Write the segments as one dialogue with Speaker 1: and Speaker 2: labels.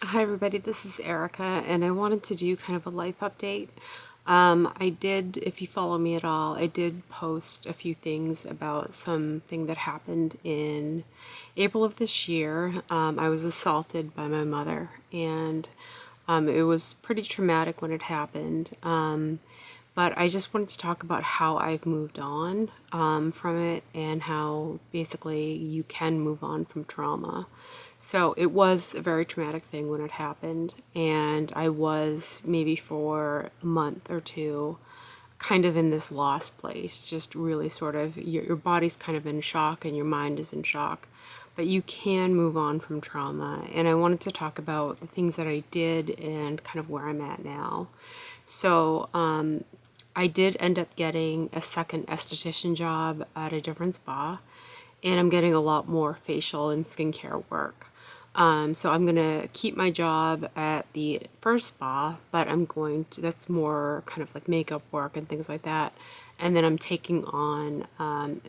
Speaker 1: Hi everybody, this is Erica, and I wanted to do kind of a life update. I did, if you follow me at all, I did post a few things about something that happened in April of this year. I was assaulted by my mother, and it was pretty traumatic when it happened. But I just wanted to talk about how I've moved on from it and how basically you can move on from trauma. So it was a very traumatic thing when it happened, and I was maybe for a month or two kind of in this lost place, just really sort of your body's kind of in shock and your mind is in shock. But you can move on from trauma. And I wanted to talk about the things that I did and kind of where I'm at now. So, I did end up getting a second esthetician job at a different spa, and I'm getting a lot more facial and skincare work. So I'm gonna keep my job at the first spa, but that's more kind of like makeup work and things like that. And then I'm taking on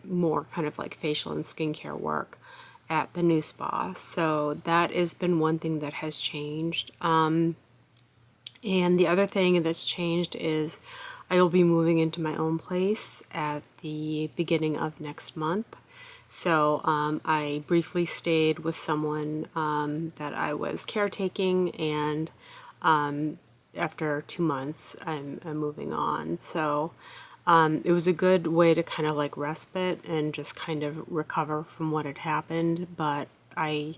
Speaker 1: more kind of like facial and skincare work at the new spa. So that has been one thing that has changed. And the other thing that's changed is I will be moving into my own place at the beginning of next month. So I briefly stayed with someone that I was caretaking, and after 2 months, I'm moving on. So it was a good way to kind of like respite and just kind of recover from what had happened. But I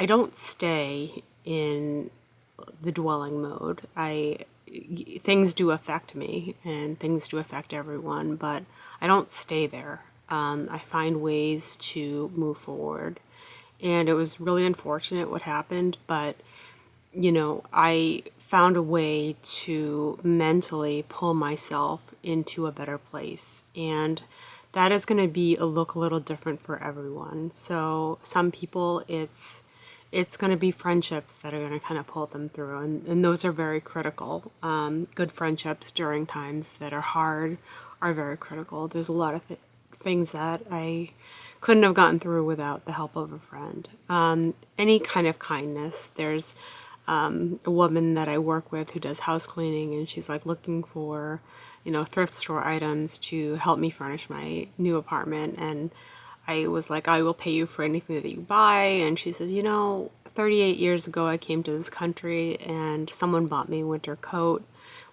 Speaker 1: don't stay in the dwelling mode. Things do affect me and things do affect everyone, but I don't stay there. I find ways to move forward. And it was really unfortunate what happened, but I found a way to mentally pull myself into a better place. And that is going to be look a little different for everyone. So some people it's going to be friendships that are going to kind of pull them through, and those are very critical. Good friendships during times that are hard are very critical. There's a lot of things that I couldn't have gotten through without the help of a friend. Any kind of kindness. There's a woman that I work with who does house cleaning, and she's like looking for, thrift store items to help me furnish my new apartment. And I was like, I will pay you for anything that you buy. And she says, 38 years ago I came to this country and someone bought me a winter coat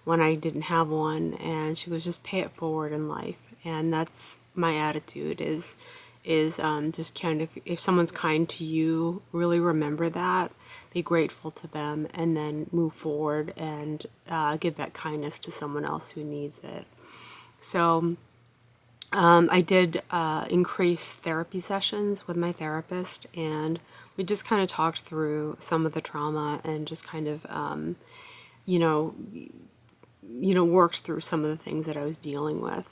Speaker 1: when I didn't have one. And she goes, just pay it forward in life. And that's my attitude is just kind of, if someone's kind to you, really remember that, be grateful to them, and then move forward and give that kindness to someone else who needs it. So I did increase therapy sessions with my therapist, and we just kind of talked through some of the trauma and just kind of, you know, worked through some of the things that I was dealing with.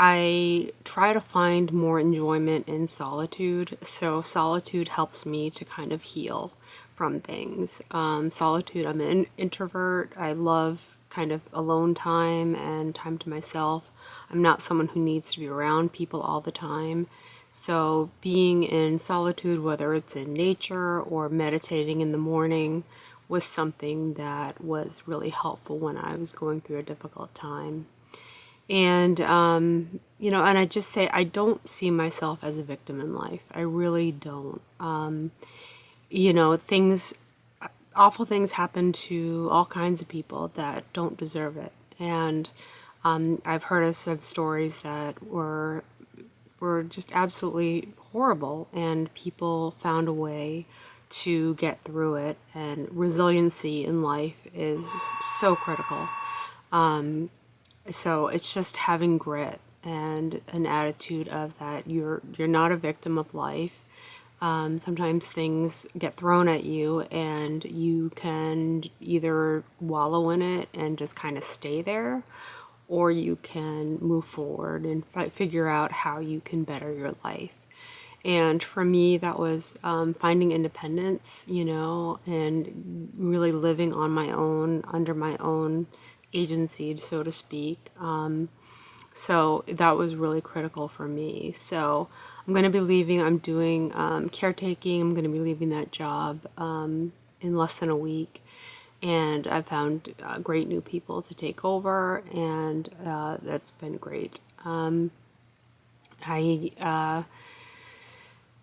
Speaker 1: I try to find more enjoyment in solitude. So solitude helps me to kind of heal from things. Solitude, I'm an introvert. I love kind of alone time and time to myself. I'm not someone who needs to be around people all the time. So being in solitude, whether it's in nature or meditating in the morning, was something that was really helpful when I was going through a difficult time. And, and I just say I don't see myself as a victim in life. I really don't. Things, awful things happen to all kinds of people that don't deserve it. And I've heard of some stories that were just absolutely horrible, and people found a way to get through it. And resiliency in life is so critical. So it's just having grit and an attitude of that you're not a victim of life. Sometimes things get thrown at you, and you can either wallow in it and just kind of stay there, or you can move forward and figure out how you can better your life. And for me, that was finding independence, and really living on my own, under my own agency, so to speak. So that was really critical for me. So I'm going to be leaving. I'm doing caretaking. I'm going to be leaving that job in less than a week. And I found great new people to take over, and that's been great. I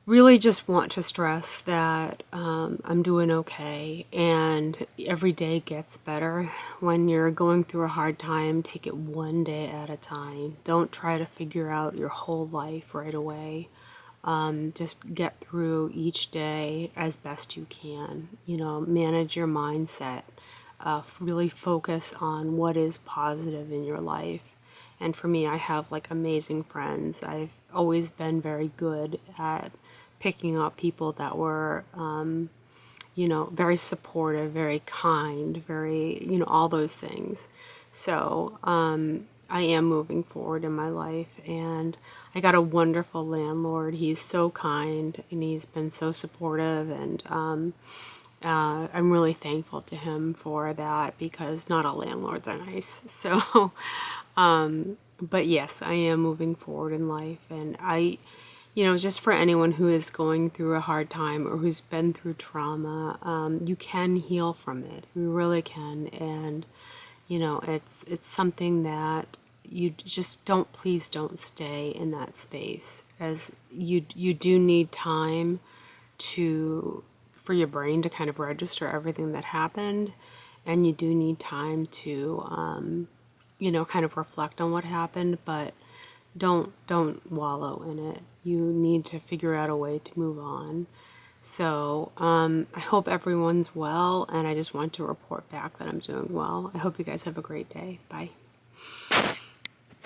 Speaker 1: really just want to stress that I'm doing okay, and every day gets better. When you're going through a hard time, take it one day at a time. Don't try to figure out your whole life right away. Just get through each day as best you can. You know, manage your mindset. Really focus on what is positive in your life. And for me, I have like amazing friends. I've always been very good at picking up people that were, very supportive, very kind, very, all those things. So I am moving forward in my life, and I got a wonderful landlord. He's so kind, and he's been so supportive, and I'm really thankful to him for that, because not all landlords are nice. So, but yes, I am moving forward in life, and just for anyone who is going through a hard time or who's been through trauma, you can heal from it. You really can, and it's something that you just please don't stay in that space, as you do need time to for your brain to kind of register everything that happened, and you do need time to kind of reflect on what happened, but don't wallow in it. You need to figure out a way to move on. So I hope everyone's well, and I just want to report back that I'm doing well. I hope you guys have a great day. Bye.